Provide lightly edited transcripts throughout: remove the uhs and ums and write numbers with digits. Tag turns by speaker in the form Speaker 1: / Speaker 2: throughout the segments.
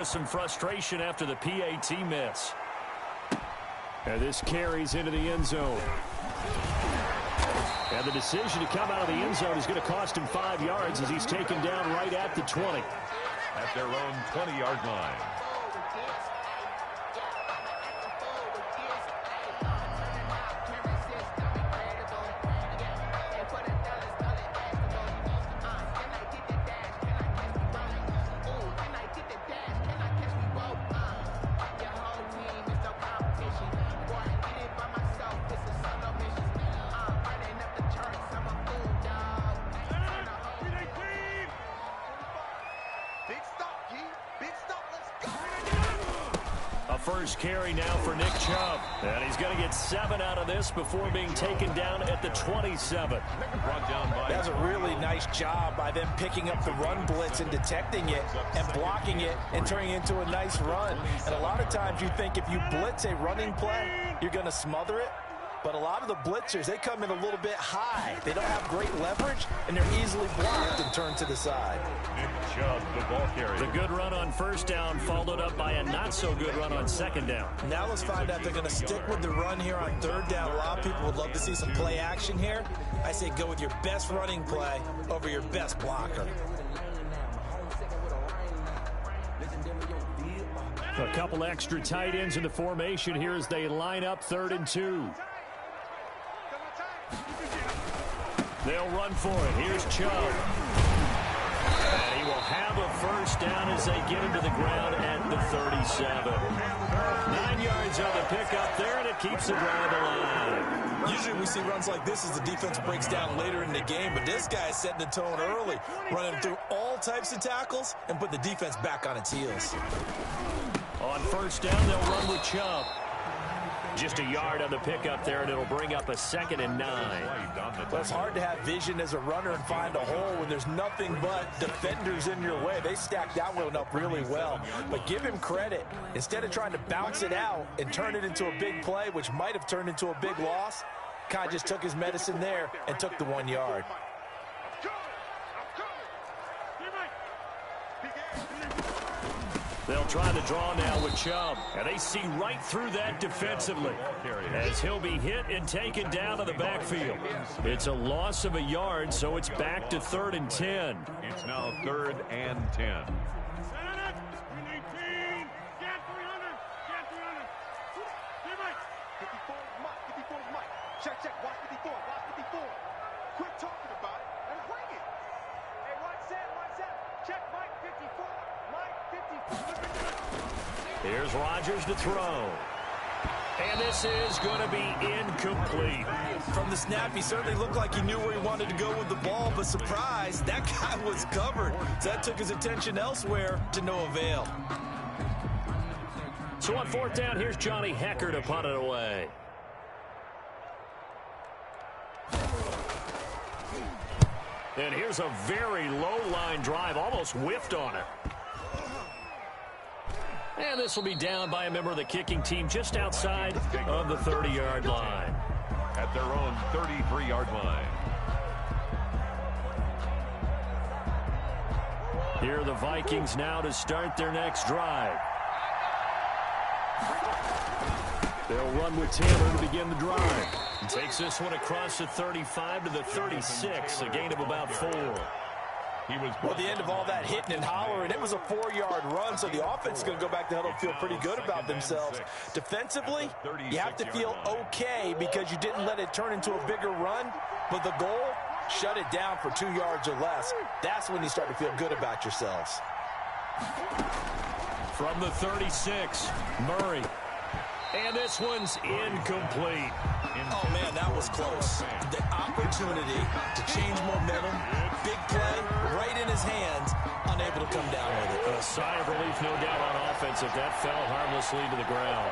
Speaker 1: Some frustration after the PAT miss. And this carries into the end zone. And the decision to come out of the end zone is going to cost him 5 yards as he's taken down right at the 20.
Speaker 2: At their own 20-yard line.
Speaker 1: First carry now for Nick Chubb. And he's going to get 7 out of this before being taken down at the 27.
Speaker 2: Brought down by
Speaker 3: That's a really nice job by them picking up the run blitz and detecting it and blocking it and turning it into a nice run. And a lot of times you think if you blitz a running play, you're going to smother it. But a lot of the blitzers, they come in a little bit high. They don't have great leverage, and they're easily blocked and turned to the side.
Speaker 2: Nick Chubb, the ball carrier.
Speaker 1: The good run on first down followed up by a not-so-good run on second down.
Speaker 3: Now let's find out if they're going to stick with the run here on third down. A lot of people would love to see some play action here. I say go with your best running play over your best blocker.
Speaker 1: A couple extra tight ends in the formation here as they line up 3rd and 2. They'll run for it. Here's Chubb. And he will have a first down as they get him to the ground at the 37. 9 yards on the pickup there, and it keeps the drive alive.
Speaker 3: Usually we see runs like this as the defense breaks down later in the game, but this guy is setting the tone early, running through all types of tackles and put the defense back on its heels.
Speaker 1: On first down, they'll run with Chubb. Just a yard on the pickup there, and it'll bring up a 2nd and 9.
Speaker 3: Well, it's hard to have vision as a runner and find a hole when there's nothing but defenders in your way. They stacked that one up really well. But give him credit. Instead of trying to bounce it out and turn it into a big play, which might have turned into a big loss, Kai just took his medicine there and took the 1 yard.
Speaker 1: They'll try to draw now with Chubb. And they see right through that defensively as he'll be hit and taken down to the backfield. It's a loss of a yard, so it's back to 3rd and 10.
Speaker 2: It's now 3rd and 10.
Speaker 1: Here's Rodgers to throw. And this is going to be incomplete.
Speaker 3: From the snap, he certainly looked like he knew where he wanted to go with the ball, but surprise, that guy was covered. So that took his attention elsewhere to no avail.
Speaker 1: So on 4th down, here's Johnny Hekker to punt it away. And here's a very low-line drive, almost whiffed on it. And this will be down by a member of the kicking team just outside of the 30-yard line.
Speaker 2: At their own 33-yard line.
Speaker 1: Here are the Vikings now to start their next drive. They'll run with Taylor to begin the drive. He takes this one across the 35 to the 36, a gain of about 4.
Speaker 3: Well, the end of all that hitting and hollering, it was a 4-yard run, so the offense is going to go back to huddle and feel pretty good about themselves. Defensively, you have to feel okay because you didn't let it turn into a bigger run, but the goal, shut it down for 2 yards or less. That's when you start to feel good about yourselves.
Speaker 1: From the 36, Murray. And this one's incomplete.
Speaker 3: Oh, man, that was close. The opportunity to change momentum, big play, right in his hands, unable to come down with it.
Speaker 1: A sigh of relief, no doubt, on offense if that fell harmlessly to the ground.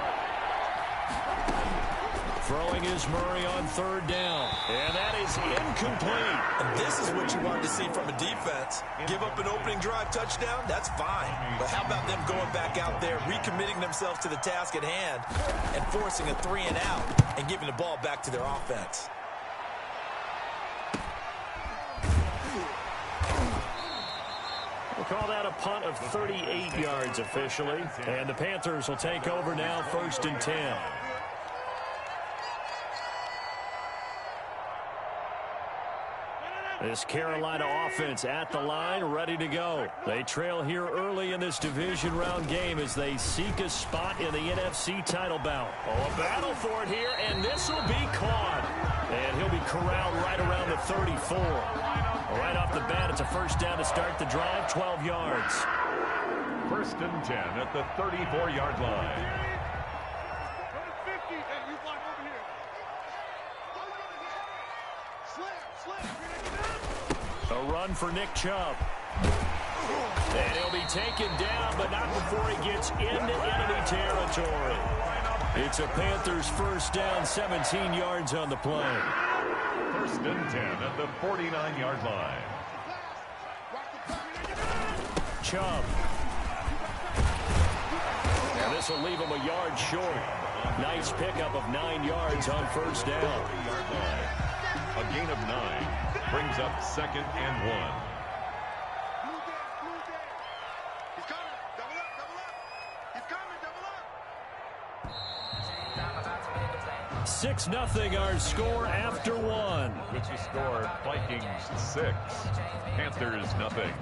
Speaker 1: Throwing is Murray on 3rd down. And that is incomplete.
Speaker 3: And this is what you wanted to see from a defense. Give up an opening drive touchdown, that's fine. But how about them going back out there, recommitting themselves to the task at hand, and forcing a 3-and-out and giving the ball back to their offense?
Speaker 1: We'll call that a punt of 38 yards officially. And the Panthers will take over now, 1st and 10. This Carolina offense at the line, ready to go. They trail here early in this division round game as they seek a spot in the NFC title bout. Oh, a battle for it here, and this will be caught. And he'll be corralled right around the 34. Right off the bat, it's a first down to start the drive, 12 yards.
Speaker 2: 1st and 10 at the 34-yard line.
Speaker 1: A run for Nick Chubb. And he'll be taken down, but not before he gets into enemy territory. It's a Panthers first down, 17 yards on the play.
Speaker 2: 1st and 10 at the 49-yard line.
Speaker 1: Chubb. And this will leave him a yard short. Nice pickup of 9 yards on first down.
Speaker 2: A gain of 9 brings up 2nd and 1.
Speaker 1: 6-0 our score after 1.
Speaker 2: With the score, Vikings 6, Panthers nothing.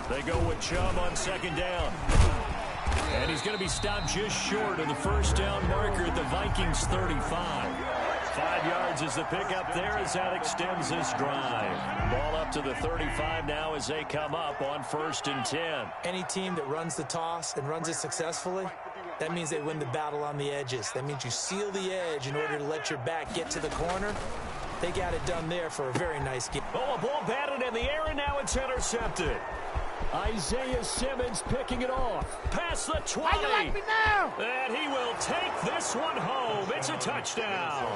Speaker 1: They go with Chubb on 2nd down. And he's going to be stopped just short of the first down marker at the Vikings 35. 5 yards is the pickup there as that extends this drive. Ball up to the 35 now as they come up on 1st and 10.
Speaker 3: Any team that runs the toss and runs it successfully, that means they win the battle on the edges. That means you seal the edge in order to let your back get to the corner. They got it done there for a very nice game.
Speaker 1: Oh, a ball batted in the air, and now it's intercepted. Isaiah Simmons picking it off. Past the 20.
Speaker 4: How you like me now?
Speaker 1: And he will take this one home. It's a touchdown.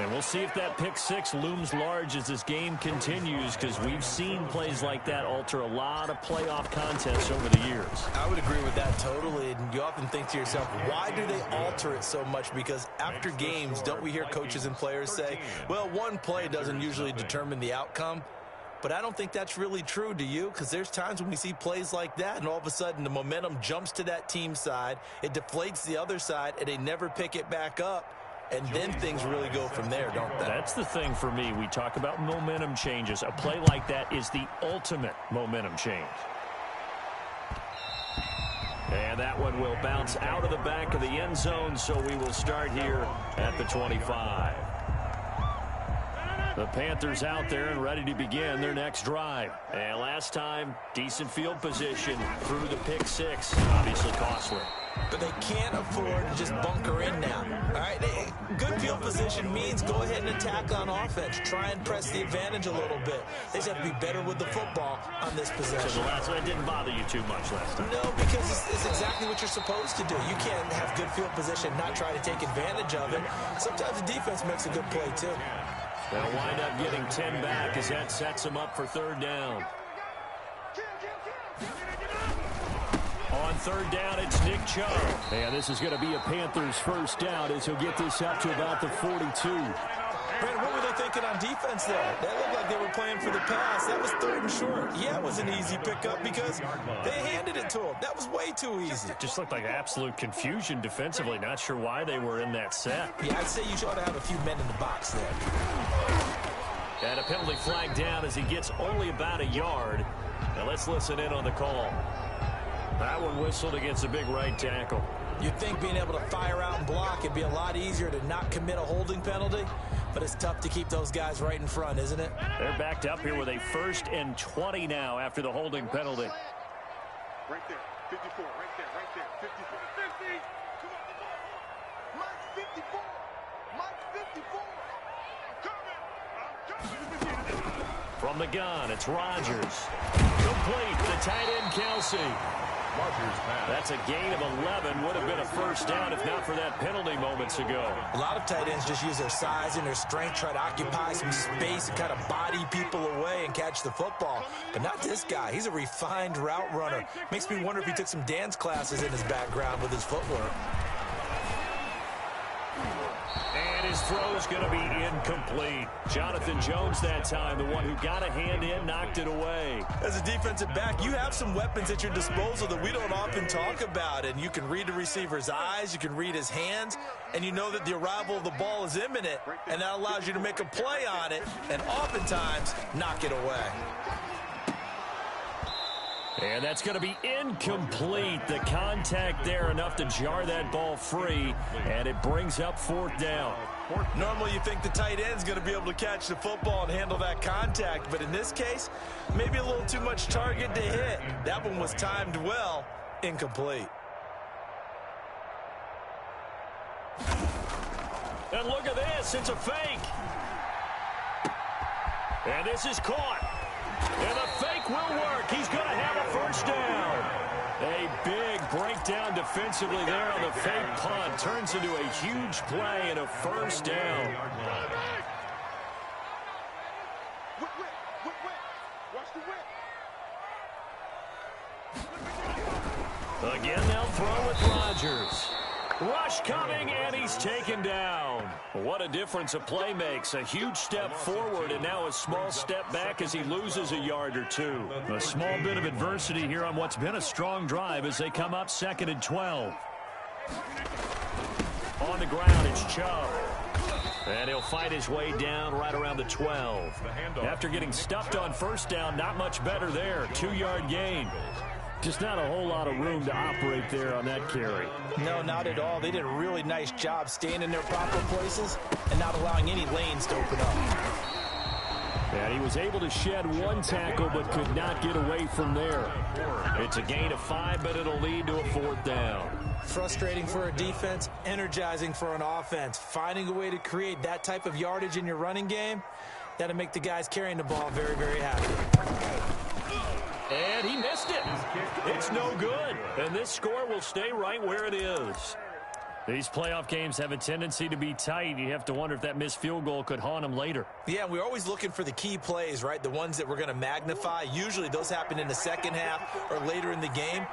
Speaker 1: And we'll see if that pick six looms large as this game continues, because we've seen plays like that alter a lot of playoff contests over the years.
Speaker 3: I would agree with that totally. And you often think to yourself, why do they alter it so much? Because after games, don't we hear coaches and players say, well, one play doesn't usually determine the outcome? But I don't think that's really true, do you? Because there's times when we see plays like that, and all of a sudden the momentum jumps to that team side, it deflates the other side, and they never pick it back up. And then things really go from there, don't they?
Speaker 1: That's the thing for me. We talk about momentum changes. A play like that is the ultimate momentum change. And that one will bounce out of the back of the end zone, so we will start here at the 25. The Panthers out there and ready to begin their next drive. And last time, decent field position through the pick six. Obviously costly.
Speaker 3: But they can't afford to just bunker in now. All right, good field position means go ahead and attack on offense. Try and press the advantage a little bit. They just have to be better with the football on this possession.
Speaker 1: So the last one didn't bother you too much last time.
Speaker 3: No, because it's exactly what you're supposed to do. You can't have good field position, not try to take advantage of it. Sometimes the defense makes a good play, too.
Speaker 1: They'll wind up getting 10 back as that sets them up for third down. On third down, it's Nick Chubb. And this is going to be a Panthers first down as he'll get this up to about the 42.
Speaker 3: Brandon, what were they thinking on defense there? That looked like they were playing for the pass. That was third and short. Yeah, it was an easy pickup because they handed it to him. That was way too easy.
Speaker 1: Just looked like absolute confusion defensively. Not sure why they were in that set.
Speaker 3: Yeah, I'd say you ought to have a few men in the box there.
Speaker 1: And a penalty flag down as he gets only about a yard. Now let's listen in on the call. That one whistled against a big right tackle.
Speaker 3: You'd think being able to fire out and block it'd be a lot easier to not commit a holding penalty, but it's tough to keep those guys right in front, isn't it?
Speaker 1: They're backed up here with a 1st and 20 now after the holding penalty.
Speaker 4: Right there, 54, right there, 54. 50! Come on, Mike 54! Mike 54! I'm coming!
Speaker 1: From the gun, it's Rodgers. Complete, the tight end Kelsey. That's a gain of 11. Would have been a first down if not for that penalty moments ago.
Speaker 3: A lot of tight ends just use their size and their strength, try to occupy some space and kind of body people away and catch the football. But not this guy. He's a refined route runner. Makes me wonder if he took some dance classes in his background with his footwork.
Speaker 1: throw's going to be incomplete. Jonathan Jones that time, the one who got a hand in, knocked it away.
Speaker 3: As a defensive back, you have some weapons at your disposal that we don't often talk about, and you can read the receiver's eyes, you can read his hands, and you know that the arrival of the ball is imminent, and that allows you to make a play on it and oftentimes knock it away.
Speaker 1: And that's going to be incomplete. The contact there enough to jar that ball free, and it brings up 4th down.
Speaker 3: Normally you think the tight end's going to be able to catch the football and handle that contact, but in this case, maybe a little too much target to hit. That one was timed well, incomplete.
Speaker 1: And look at this, it's a fake. And this is caught. And the fake will work. He's going to have a 1st down. A big breakdown defensively there on the fake punt. Turns into a huge play and a 1st down.
Speaker 4: Watch the whip.
Speaker 1: Again, they'll throw with Rodgers. Rush coming, and he's taken down. What a difference a play makes. A huge step forward, and now a small step back as he loses a yard or two. A small bit of adversity here on what's been a strong drive as they come up 2nd and 12. On the ground, it's Chubb. And he'll fight his way down right around the 12. After getting stuffed on 1st down, not much better there. 2-yard gain. Just not a whole lot of room to operate there on that carry.
Speaker 3: No, not at all. They did a really nice job staying in their proper places and not allowing any lanes to open up.
Speaker 1: And he was able to shed 1 tackle but could not get away from there. It's a gain of 5, but it'll lead to a 4th down.
Speaker 3: Frustrating for a defense, energizing for an offense. Finding a way to create that type of yardage in your running game, that'll make the guys carrying the ball very, very happy.
Speaker 1: And he missed it. It's no good. And this score will stay right where it is. These playoff games have a tendency to be tight. You have to wonder if that missed field goal could haunt them later.
Speaker 3: Yeah, we're always looking for the key plays, right? The ones that we're going to magnify. Usually those happen in the second half or later in the game.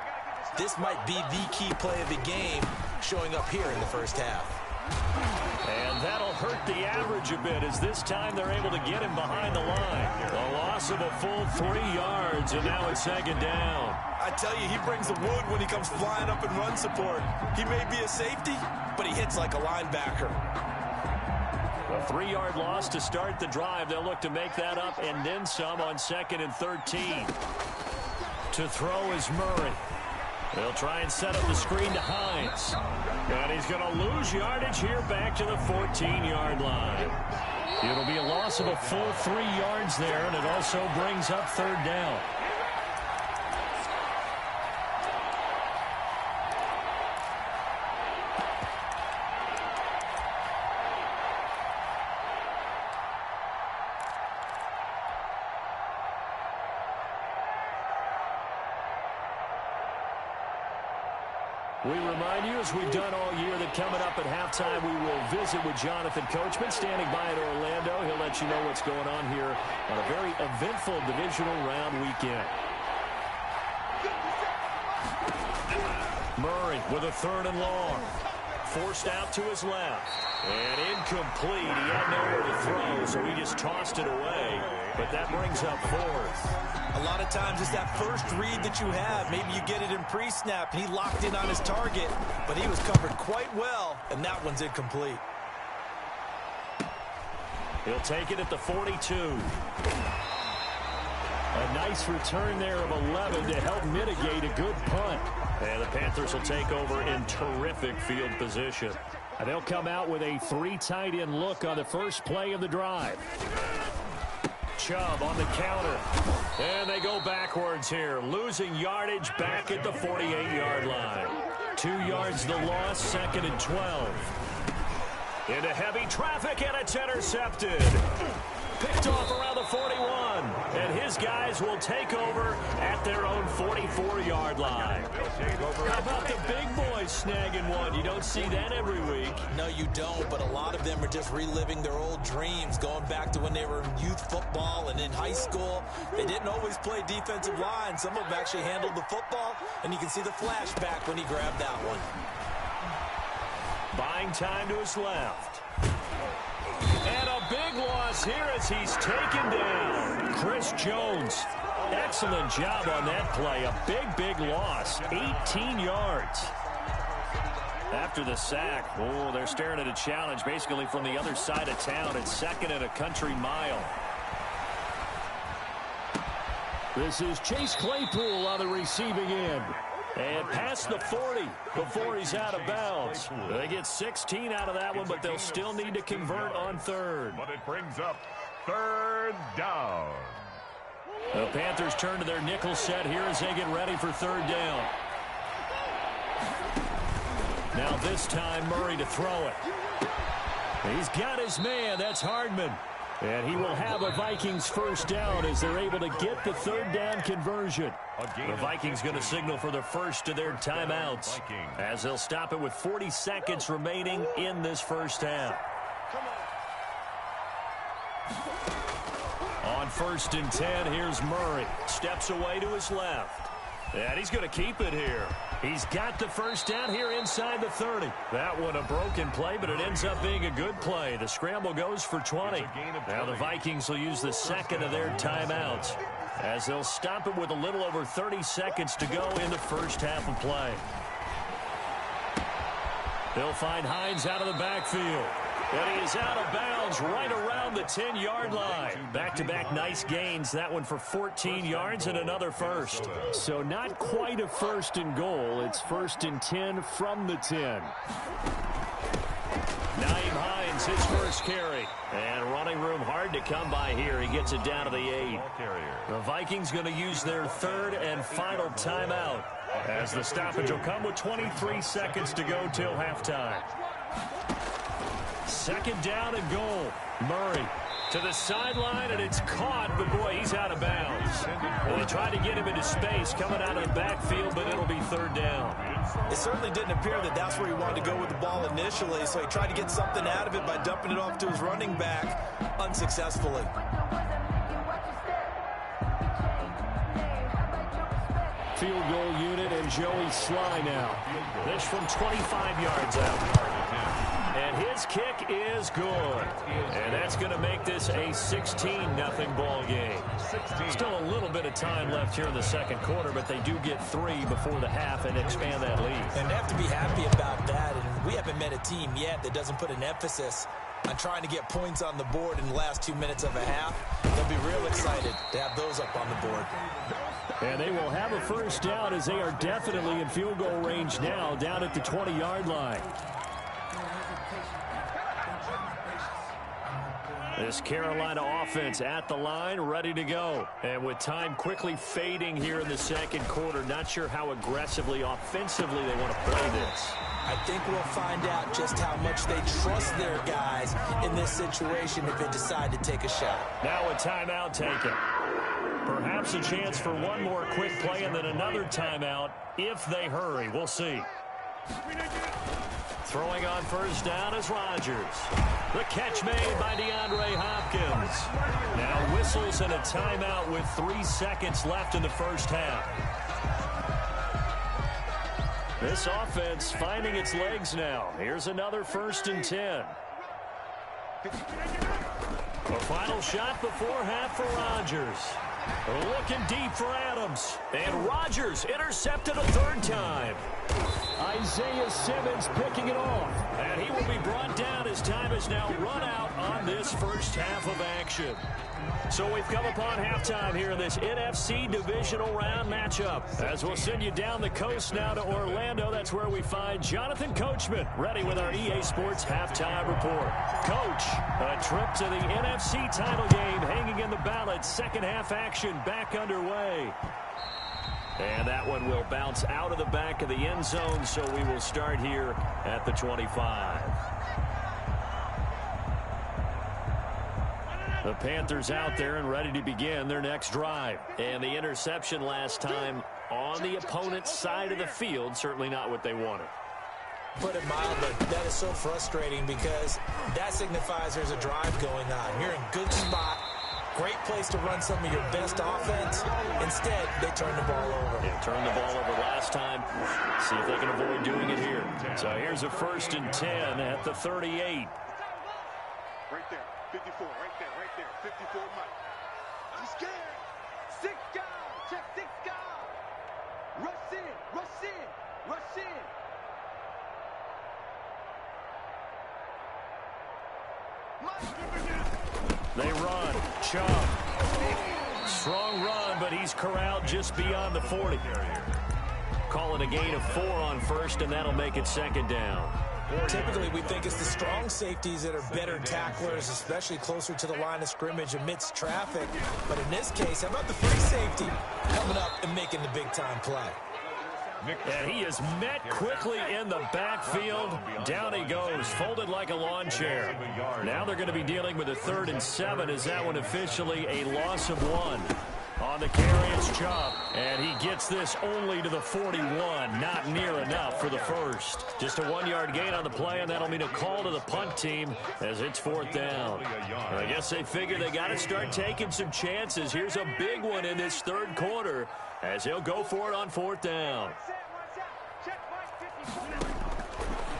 Speaker 3: This might be the key play of the game showing up here in the first half.
Speaker 1: And that'll hurt the average a bit as this time they're able to get him behind the line. A loss of a full 3 yards, and now it's 2nd down.
Speaker 3: I tell you, he brings the wood when he comes flying up in run support. He may be a safety, but he hits like a linebacker.
Speaker 1: A 3-yard loss to start the drive. They'll look to make that up and then some on 2nd and 13. To throw is Murray. They'll try and set up the screen to Hines. And he's going to lose yardage here back to the 14-yard line. It'll be a loss of a full 3 yards there, and it also brings up 3rd down. We remind you, as we've done all year, that coming up at halftime, we will visit with Jonathan Coachman, standing by in Orlando. He'll let you know what's going on here on a very eventful divisional round weekend. Murray with a 3rd and long. Forced out to his left. And incomplete. He had nowhere to throw, so he just tossed it away. But that brings up 4th.
Speaker 3: A lot of times it's that first read that you have. Maybe you get it in pre-snap. He locked in on his target, but he was covered quite well, and that one's incomplete.
Speaker 1: He'll take it at the 42. A nice return there of 11 to help mitigate a good punt. And the Panthers will take over in terrific field position. And they'll come out with a 3 tight end look on the first play of the drive. Chubb on the counter. And they go backwards here, losing yardage back at the 48-yard line. 2 yards the loss, 2nd and 12. Into heavy traffic, and it's intercepted. Picked off around the 41. And his guys will take over at their own 44-yard line. How about the big boys snagging one? You don't see that every week.
Speaker 3: No, you don't, but a lot of them are just reliving their old dreams, going back to when they were in youth football and in high school. They didn't always play defensive line. Some of them actually handled the football, and you can see the flashback when he grabbed that one.
Speaker 1: Buying time to his left. here as he's taken down. Chris Jones. Excellent job on that play. A big loss. 18 yards. After the sack, they're staring at a challenge basically from the other side of town. It's second and a country mile.
Speaker 5: This is Chase Claypool on the receiving end.
Speaker 1: And past the 40 before he's out of bounds. They get 16 out of that one, but they'll still need to convert on third.
Speaker 2: But it brings up third down.
Speaker 1: The Panthers turn to their nickel set here as they get ready for third down. Now this time Murray to throw it. He's got his man. That's Hardman. And he will have a Vikings first down as they're able to get the third down conversion. The Vikings going to signal for the first of their timeouts as they'll stop it with 40 seconds remaining in this first half. On 1st and 10, here's Murray. Steps away to his left. And he's going to keep it here. He's got the first down here inside the 30. That one a broken play, but it ends up being a good play. The scramble goes for 20. Now the Vikings will use the second of their timeouts as they'll stop it with a little over 30 seconds to go in the first half of play. They'll find Hines out of the backfield. And he is out of bounds right around the 10-yard line. Back-to-back nice gains. That one for 14 yards and another first.
Speaker 5: So not quite a first and goal. It's 1st and 10 from the 10.
Speaker 1: Nyheim Hines, his first carry. And running room hard to come by here. He gets it down to the 8. The Vikings going to use their third and final timeout as the stoppage will come with 23 seconds to go till halftime. Second down and goal. Murray to the sideline, and it's caught, but boy, he's out of bounds. Well, they tried to get him into space coming out of the backfield, but it'll be third down.
Speaker 3: It certainly didn't appear that that's where he wanted to go with the ball initially, so he tried to get something out of it by dumping it off to his running back unsuccessfully.
Speaker 5: Field goal unit and Joey Sly now.
Speaker 1: This from 25 yards out. And his kick is good. And that's going to make this a 16-0 ball game. Still a little bit of time left here in the second quarter, but they do get 3 before the half and expand that lead.
Speaker 3: And they have to be happy about that. And we haven't met a team yet that doesn't put an emphasis on trying to get points on the board in the last 2 minutes of a half. They'll be real excited to have those up on the board.
Speaker 5: And they will have a first down as they are definitely in field goal range now, down at the 20-yard line.
Speaker 1: This Carolina offense at the line, ready to go. And with time quickly fading here in the second quarter, not sure how aggressively, offensively they want to play this.
Speaker 3: I think we'll find out just how much they trust their guys in this situation if they decide to take a shot.
Speaker 1: Now a timeout taken. Perhaps a chance for one more quick play and then another timeout if they hurry. We'll see. Throwing on first down is Rodgers. The catch made by DeAndre Hopkins. Now whistles and a timeout with 3 seconds left in the first half. This offense finding its legs now. Here's another 1st and 10. A final shot before half for Rodgers. Looking deep for Adams. And Rodgers intercepted a third time.
Speaker 5: Isaiah Simmons picking it off.
Speaker 1: And he will be brought down as time is now run out on this first half of action. So we've come upon halftime here in this NFC divisional round matchup. As we'll send you down the coast now to Orlando, that's where we find Jonathan Coachman ready with our EA Sports halftime report. Coach, a trip to the NFC title game hanging in the balance. Second half action back underway. And that one will bounce out of the back of the end zone, so we will start here at the 25. The Panthers out there and ready to begin their next drive. And the interception last time on the opponent's side of the field, certainly not what they wanted.
Speaker 3: Put it mildly, that is so frustrating because that signifies there's a drive going on. You're in good spot. Great place to run some of your best offense. Instead, they turn the ball over.
Speaker 1: They turned the ball over last time. See if they can avoid doing it here. So here's a 1st and 10 at the 38.
Speaker 4: Right there. 54, right there, 54, Mike. I'm scared.
Speaker 6: 6 guard, check 6 guard. Rush in, rush in, rush in.
Speaker 5: They run. Chubb. Strong run, but he's corralled just beyond the 40. Calling a gain of 4 on first, and that'll make it second down.
Speaker 3: Typically, we think it's the strong safeties that are better tacklers, especially closer to the line of scrimmage amidst traffic. But in this case, how about the free safety coming up and making the big-time play?
Speaker 5: And he is met quickly in the backfield. Down he goes, folded like a lawn chair. Now they're going to be dealing with a 3rd and 7. Is that one officially a loss of 1? On the carry, it's Chubb. And he gets this only to the 41. Not near enough for the first. Just a 1-yard gain on the play, and that'll mean a call to the punt team as it's 4th down. And I guess they figure they got to start taking some chances. Here's a big one in this 3rd quarter as he'll go for it on 4th down.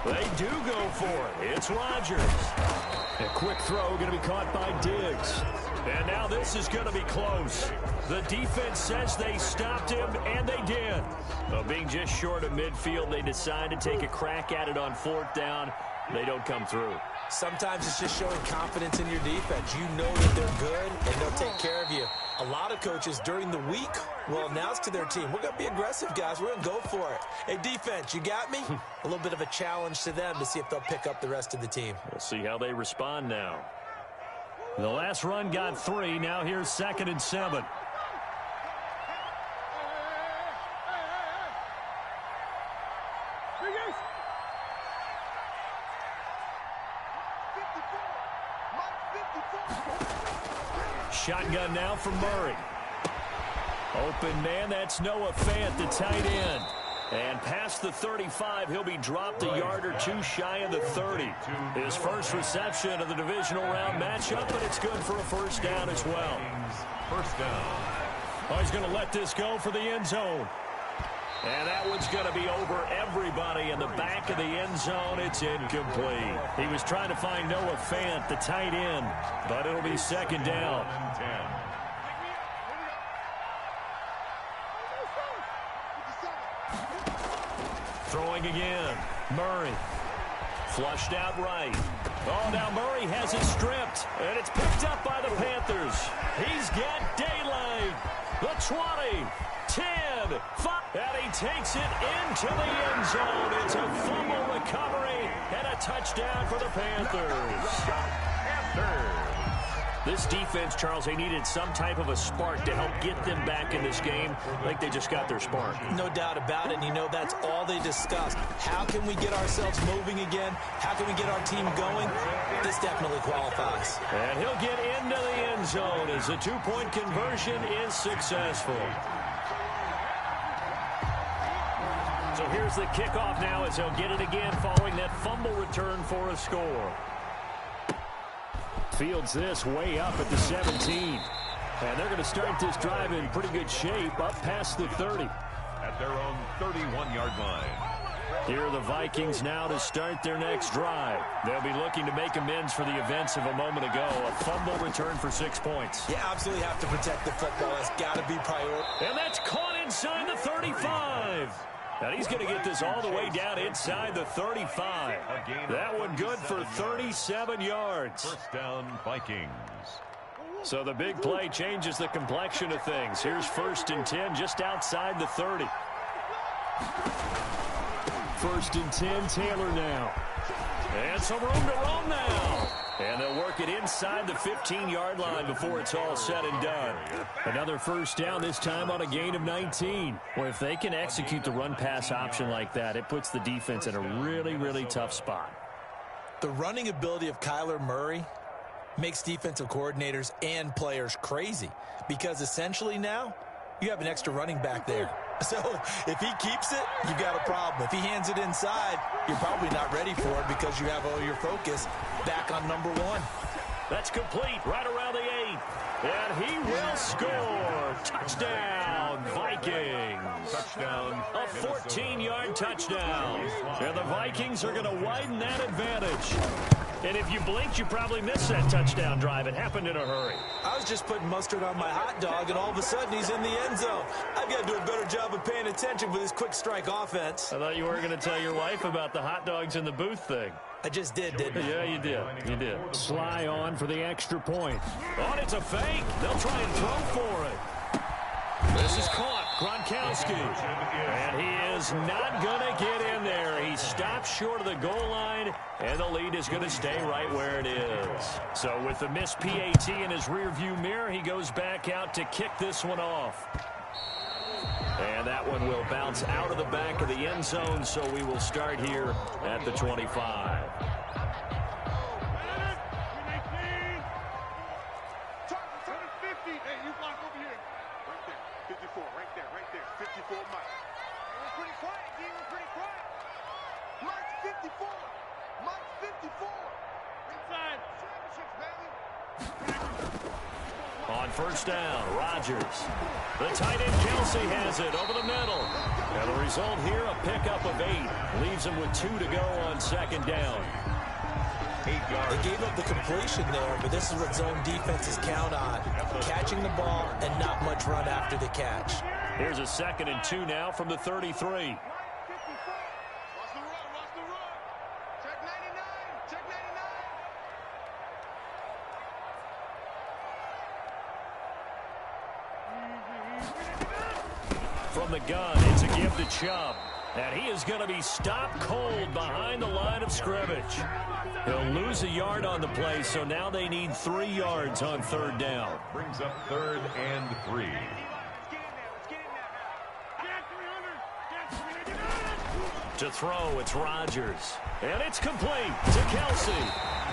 Speaker 5: They do go for it. It's Rodgers. A quick throw going to be caught by Diggs. And now this is going to be close. The defense says they stopped him, and they did. Being just short of midfield, they decide to take a crack at it on 4th down. They don't come through.
Speaker 3: Sometimes it's just showing confidence in your defense. You know that they're good, and they'll take care of you. A lot of coaches during the week will announce to their team, we're going to be aggressive, guys. We're going to go for it. Hey, defense, you got me? A little bit of a challenge to them to see if they'll pick up the rest of the team.
Speaker 5: We'll see how they respond now. The last run got 3. Now here's 2nd and 7. Shotgun now from Murray. Open man, that's Noah Fant, the tight end. And past the 35, he'll be dropped a yard or 2 shy of the 30. His first reception of the divisional round matchup, but it's good for a first down as well.
Speaker 2: First down.
Speaker 5: Oh, he's going to let this go for the end zone. And that one's going to be over everybody in the back of the end zone. It's incomplete. He was trying to find Noah Fant, the tight end, but it'll be second down. Throwing again. Murray. Flushed out right. Oh, now Murray has it stripped, and it's picked up by the Panthers. He's got daylight. The 20, 10, 5, and he takes it into the end zone. It's a fumble recovery and a touchdown for the Panthers. This defense, Charles, they needed some type of a spark to help get them back in this game. Like they just got their spark.
Speaker 3: No doubt about it, and you know that's all they discussed. How can we get ourselves moving again? How can we get our team going? This definitely qualifies.
Speaker 5: And he'll get into the end zone as the 2-point conversion is successful. So here's the kickoff now as he'll get it again following that fumble return for a score. Fields this way up at the 17. And they're going to start this drive in pretty good shape up past the 30.
Speaker 2: At their own 31-yard line.
Speaker 5: Here are the Vikings now to start their next drive. They'll be looking to make amends for the events of a moment ago. A fumble return for 6 points.
Speaker 3: You absolutely have to protect the football. That's got to be priority.
Speaker 5: And that's caught inside the 35. And he's going to get this all the way down inside the 35. That one good for 37 yards.
Speaker 2: First down, Vikings.
Speaker 5: So the big play changes the complexion of things. Here's 1st and 10 just outside the 30. 1st and 10, Taylor now. And some room to roam now. And they'll work it inside the 15-yard line before it's all said and done. Another first down, this time on a gain of 19. Well, if they can execute the run-pass option like that, it puts the defense in a really, really tough spot.
Speaker 3: The running ability of Kyler Murray makes defensive coordinators and players crazy because essentially now you have an extra running back there. So if he keeps it, you've got a problem. If he hands it inside, you're probably not ready for it because you have all your focus back on number 1.
Speaker 5: That's complete right around the 8. And he will score. Touchdown, Vikings.
Speaker 2: Touchdown.
Speaker 5: A 14-yard touchdown. And the Vikings are going to widen that advantage. And if you blinked, you probably missed that touchdown drive. It happened in a hurry.
Speaker 3: I was just putting mustard on my hot dog, and all of a sudden he's in the end zone. I've got to do a better job of paying attention with this quick strike offense.
Speaker 5: I thought you were going to tell your wife about the hot dogs in the booth thing.
Speaker 3: I just did, didn't I?
Speaker 5: Yeah, you did. You did. Sly on for the extra point. Oh, and it's a fake. They'll try and throw for it. This is caught. Gronkowski. And he is not going to get in there. He stops short of the goal line, and the lead is going to stay right where it is. So with the missed PAT in his rearview mirror, he goes back out to kick this one off. And that one will bounce out of the back of the end zone, so we will start here at the 25. On first down, Rodgers. The tight end, Kelsey, has it over the middle. And the result here, a pickup of 8. Leaves him with 2 to go on second down.
Speaker 3: 8 yards. They gave up the completion there, but this is what zone defenses count on. Catching the ball and not much run after the catch.
Speaker 5: Here's a 2nd and 2 now from the 33. From the gun, it's a give to Chubb. And he is going to be stopped cold behind the line of scrimmage. He'll lose a yard on the play, so now they need 3 yards on third down.
Speaker 2: Brings up 3rd and 3.
Speaker 5: To throw, it's Rodgers. And it's complete to Kelsey.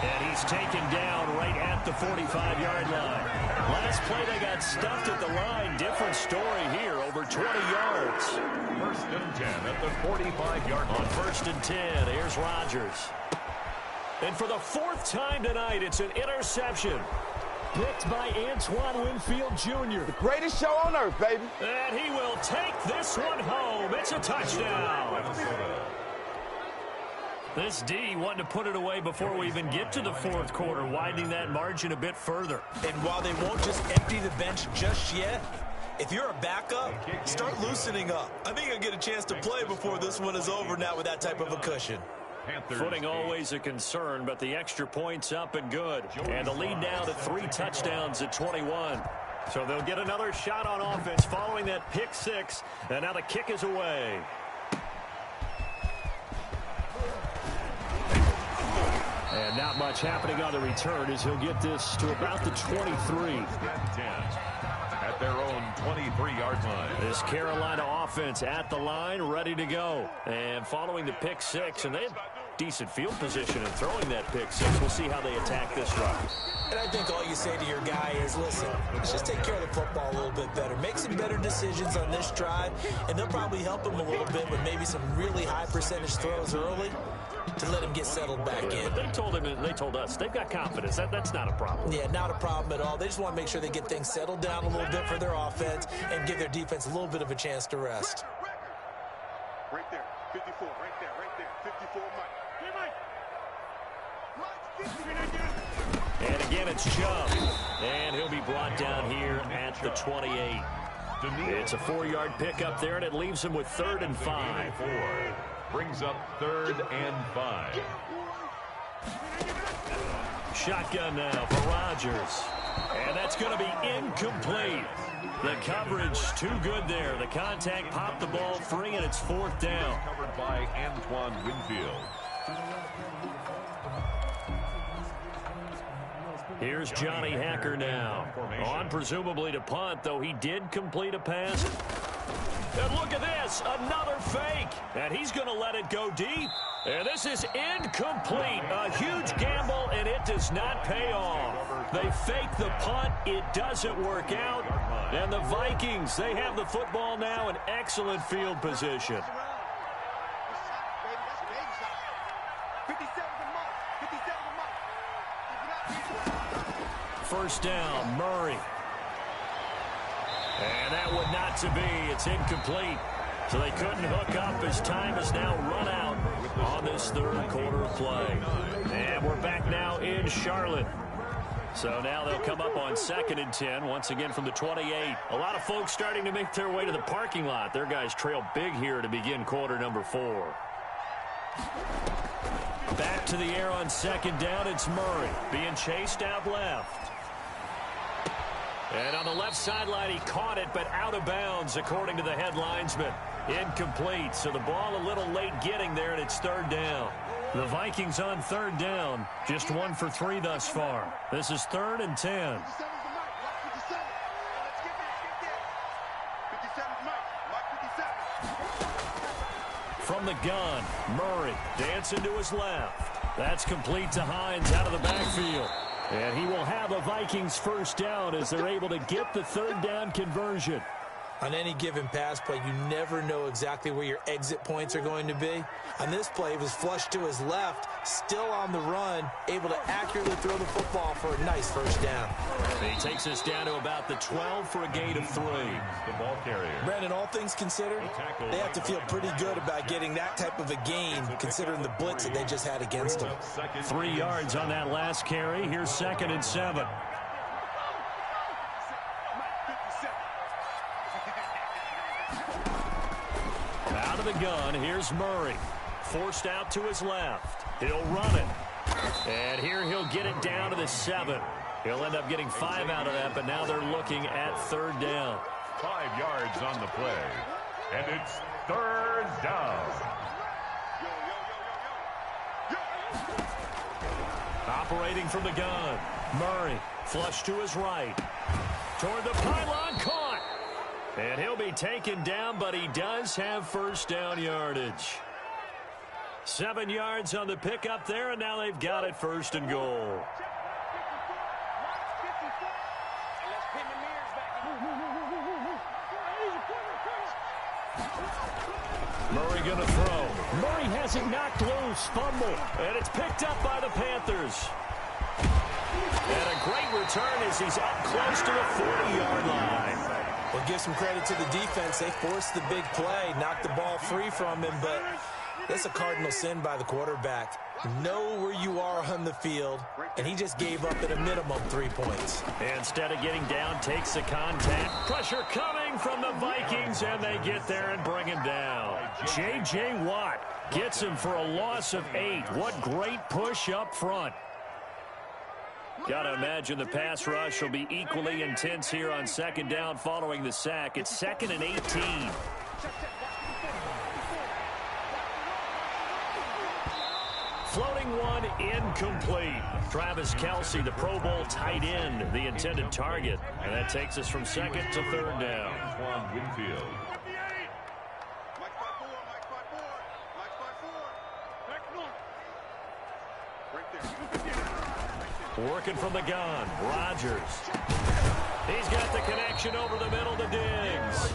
Speaker 5: And he's taken down right at the 45-yard line. Last play, they got stuffed at the line. Different story here, over 20 yards.
Speaker 2: 1st and 10 at the 45-yard line.
Speaker 5: On 1st and 10, here's Rodgers. And for the 4th time tonight, it's an interception. Picked by Antoine Winfield Jr.
Speaker 6: The greatest show on earth, baby.
Speaker 5: And he will take this one home. It's a touchdown. This D wanted to put it away before we even get to the 4th quarter, widening that margin a bit further.
Speaker 3: And while they won't just empty the bench just yet, if you're a backup, start loosening up. I think you'll get a chance to play before this one is over now with that type of a cushion.
Speaker 5: Footing always a concern, but the extra point's up and good. And the lead now to 3 touchdowns at 21. So they'll get another shot on offense following that pick 6. And now the kick is away. And not much happening on the return as he'll get this to about the 23.
Speaker 2: At their own 23-yard line.
Speaker 5: This Carolina offense at the line, ready to go. And following the pick 6, and they have decent field position in throwing that pick 6. We'll see how they attack this drive.
Speaker 3: And I think all you say to your guy is, listen, let's just take care of the football a little bit better. Make some better decisions on this drive, and they'll probably help him a little bit with maybe some really high percentage throws early to let him get settled back in.
Speaker 5: But they told him, and they told us, they've got confidence. That's not a problem.
Speaker 3: Yeah, not a problem at all. They just want to make sure they get things settled down a little bit for their offense and give their defense a little bit of a chance to rest.
Speaker 4: Right there, 54, right there, 54, Mike.
Speaker 5: And again, it's Chubb. And he'll be brought down here at the 28. It's a 4-yard pickup there, and it leaves him with 3rd and 5.
Speaker 2: Brings up 3rd and 5.
Speaker 5: Shotgun now for Rodgers. And that's going to be incomplete. The coverage too good there. The contact popped the ball free, and it's 4th down.
Speaker 2: Covered by Antoine Winfield.
Speaker 5: Here's Johnny Hacker now. On presumably to punt, though he did complete a pass. And look at this, another fake. And he's going to let it go deep. And this is incomplete. A huge gamble, and it does not pay off. They fake the punt. It doesn't work out. And the Vikings, they have the football now in excellent field position. First down, Murray. And that would not to be. It's incomplete. So they couldn't hook up as time is now run out on this third quarter of play. And we're back now in Charlotte. So now they'll come up on 2nd and 10, once again from the 28. A lot of folks starting to make their way to the parking lot. Their guys trail big here to begin quarter number 4. Back to the air on 2nd down. It's Murray being chased out left. And on the left sideline, he caught it, but out of bounds, according to the head linesman. Incomplete, so the ball a little late getting there, and it's 3rd down. The Vikings on 3rd down, just 1 for 3 thus far. This is 3rd and 10. From the gun, Murray dancing to his left. That's complete to Hines out of the backfield. And he will have a Vikings first down as they're able to get the 3rd down conversion.
Speaker 3: On any given pass play, you never know exactly where your exit points are going to be. On this play, he was flushed to his left, still on the run, able to accurately throw the football for a nice first down.
Speaker 5: He takes us down to about the 12 for a gain of 3.
Speaker 2: The ball carrier.
Speaker 3: Brandon, all things considered, they have to feel pretty good about getting that type of a gain, considering the blitz that they just had against them.
Speaker 5: 3 yards on that last carry. Here's 2nd and 7. Out of the gun, here's Murray. Forced out to his left. He'll run it. And here he'll get it down to the 7. He'll end up getting 5 out of that, but now they're looking at 3rd down.
Speaker 2: 5 yards on the play. And it's 3rd down.
Speaker 5: Operating from the gun. Murray, flush to his right. Toward the pylon, caught. And he'll be taken down, but he does have first down yardage. 7 yards on the pickup there, and now they've got it 1st and goal. Murray going to throw. Murray has it knocked loose. Fumble. And it's picked up by the Panthers. And a great return as he's up close to the 40-yard line.
Speaker 3: Well, give some credit to the defense. They forced the big play, knocked the ball free from him, but that's a cardinal sin by the quarterback. Know where you are on the field, and he just gave up at a minimum 3 points.
Speaker 5: Instead of getting down, takes the contact. Pressure coming from the Vikings, and they get there and bring him down. J.J. Watt gets him for a loss of 8. What great push up front. Got to imagine the pass rush will be equally intense here on 2nd down following the sack. It's 2nd and 18. Floating one, incomplete. Travis Kelce, the Pro Bowl tight end, the intended target. And that takes us from 2nd to 3rd down.
Speaker 2: Antoine Winfield.
Speaker 5: Working from the gun, Rodgers. He's got the connection over the middle to Diggs.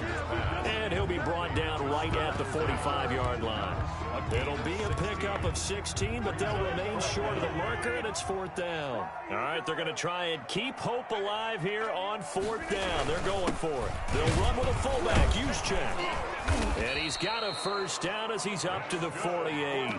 Speaker 5: And he'll be brought down right at the 45-yard line. It'll be a pickup of 16, but they'll remain short of the marker, and it's 4th down. All right, they're going to try and keep hope alive here on 4th down. They're going for it. They'll run with a fullback, Juszczyk. And he's got a first down as he's up to the 48.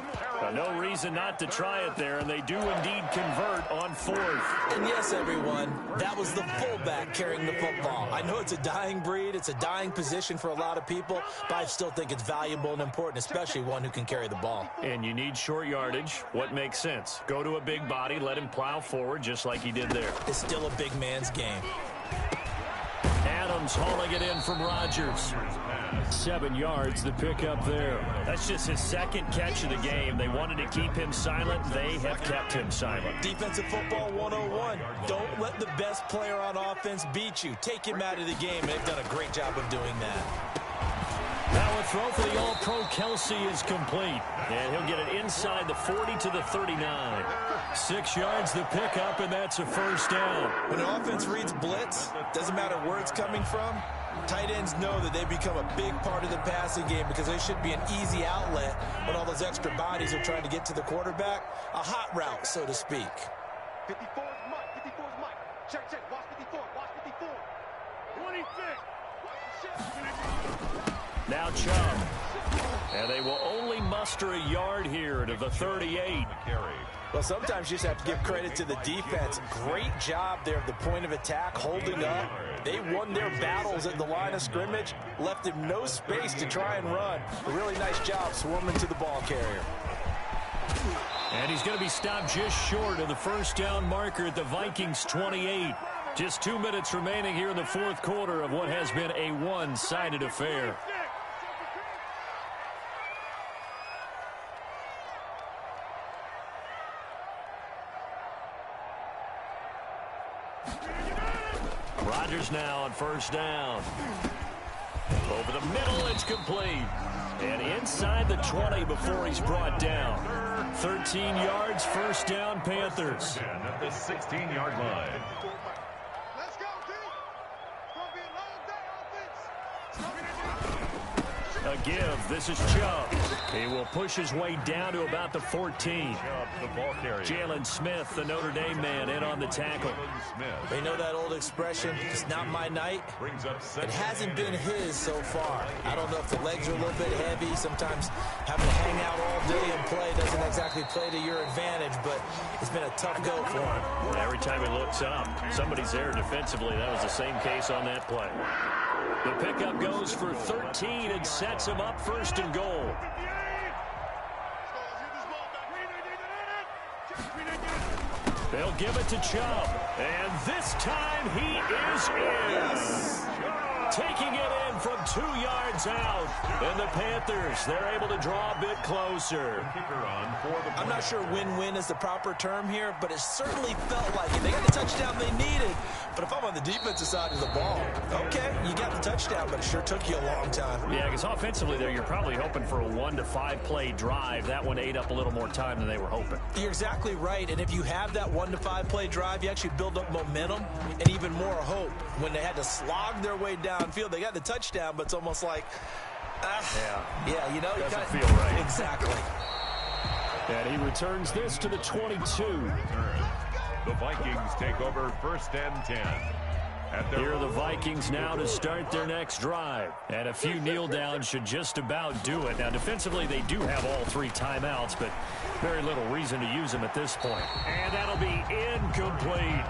Speaker 5: No reason not to try it there, and they do indeed convert on 4th.
Speaker 3: And yes, everyone, that was the fullback carrying the football. I know it's a dying breed, it's a dying position for a lot of people, but I still think it's valuable and important, especially one who can carry the ball.
Speaker 5: And you need short yardage. What makes sense? Go to a big body, let him plow forward just like he did there.
Speaker 3: It's still a big man's game.
Speaker 5: Adams hauling it in from Rodgers. 7 yards, the pickup there. That's just his 2nd catch of the game. They wanted to keep him silent. They have kept him silent.
Speaker 3: Defensive football 101. Don't let the best player on offense beat you. Take him out of the game. They've done a great job of doing that.
Speaker 5: Now a throw for the All-Pro Kelce is complete. And he'll get it inside the 40 to the 39. 6 yards the pickup, and that's a first down.
Speaker 3: When an offense reads blitz, doesn't matter where it's coming from, tight ends know that they become a big part of the passing game because they should be an easy outlet when all those extra bodies are trying to get to the quarterback. A hot route, so to speak.
Speaker 4: 54 is Mike. 54 is Mike. Check, check. Watch 54. Watch 54. 26.
Speaker 5: Now Chubb. And they will only muster a yard here to the 38.
Speaker 3: Well, sometimes you just have to give credit to the defense. Great job there at the point of attack, holding up. They won their battles at the line of scrimmage, left him no space to try and run. A really nice job swarming to the ball carrier.
Speaker 5: And he's going to be stopped just short of the first down marker at the Vikings 28. Just 2 minutes remaining here in the fourth quarter of what has been a one-sided affair. Rodgers now on first down. Over the middle, it's complete. And inside the 20 before he's brought down. 13 yards, first down, Panthers.
Speaker 2: At the 16-yard line.
Speaker 4: Let's go, D. It's going to be a long day, offense.
Speaker 5: A give. This is Chubb. He will push his way down to about the 14.
Speaker 2: The ball carrier.
Speaker 5: Jalen Smith, the Notre Dame man, in on the tackle.
Speaker 3: They know that old expression, it's not my night.
Speaker 2: Brings up
Speaker 3: It hasn't been his so far. I don't know if the legs are a little bit heavy. Sometimes having to hang out all day and play doesn't exactly play to your advantage, but it's been a tough go for him.
Speaker 5: Every time he looks up, somebody's there defensively. That was the same case on that play. The pickup goes for 13 and sets him up first and goal. They'll give it to Chubb. And this time he is in. Taking it in from 2 yards out. And the Panthers, they're able to draw a bit closer.
Speaker 3: I'm not sure win-win is the proper term here, but it certainly felt like it. They got the touchdown they needed. But if I'm on the defensive side of the ball, okay, you got the touchdown, but it sure took you a long time.
Speaker 5: Yeah, because offensively there, you're probably hoping for a 1 to 5 play drive. That one ate up a little more time than they were hoping.
Speaker 3: You're exactly right, and if you have that 1 to 5 play drive, you actually build up momentum and even more hope. When they had to slog their way downfield, they got the touchdown, but it's almost like, yeah, you know, you
Speaker 5: doesn't
Speaker 3: got,
Speaker 5: feel right.
Speaker 3: Exactly.
Speaker 5: And he returns this to the 22.
Speaker 2: The Vikings take over first and 10.
Speaker 5: Here are the Vikings now to start their next drive. And a few kneel downs should just about do it. Now, defensively, they do have all 3 timeouts, but very little reason to use them at this point. And that'll be incomplete.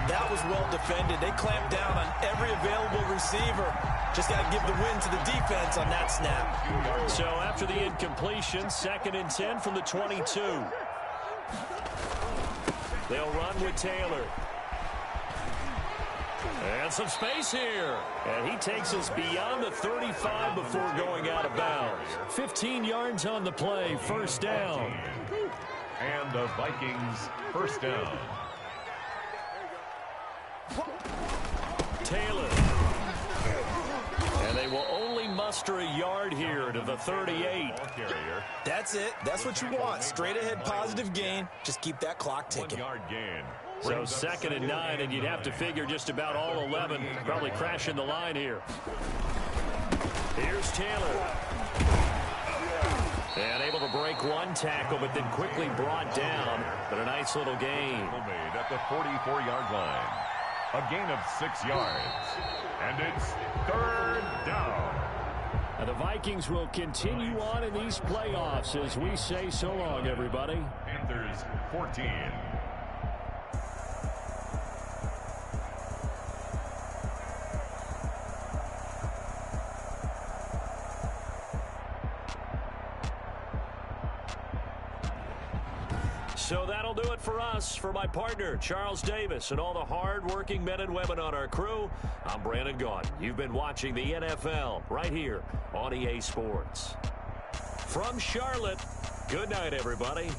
Speaker 3: That was well defended. They clamped down on every available receiver. Just got to give the win to the defense on that snap.
Speaker 5: So after the incompletion, 2nd and 10 from the 22. They'll run with Taylor. And some space here. And he takes us beyond the 35 before going out of bounds. 15 yards on the play, first down.
Speaker 2: And the Vikings first down.
Speaker 5: Taylor. And they will only muster a yard here to the 38.
Speaker 3: That's it. That's what you want. Straight ahead positive gain. Just keep that clock ticking.
Speaker 2: 1 yard gain.
Speaker 5: So 2nd and 9, and you'd have to figure just about all 11 probably crashing the line here. Here's Taylor. And able to break 1 tackle, but then quickly brought down. But a nice little gain.
Speaker 2: Made at the 44-yard line. A gain of 6 yards. And it's 3rd down.
Speaker 5: And the Vikings will continue on in these playoffs as we say so long, everybody.
Speaker 2: Panthers 14.
Speaker 5: So that'll do it for us. For my partner, Charles Davis, and all the hard-working men and women on our crew, I'm Brandon Gaudin. You've been watching the NFL right here on EA Sports. From Charlotte, good night, everybody.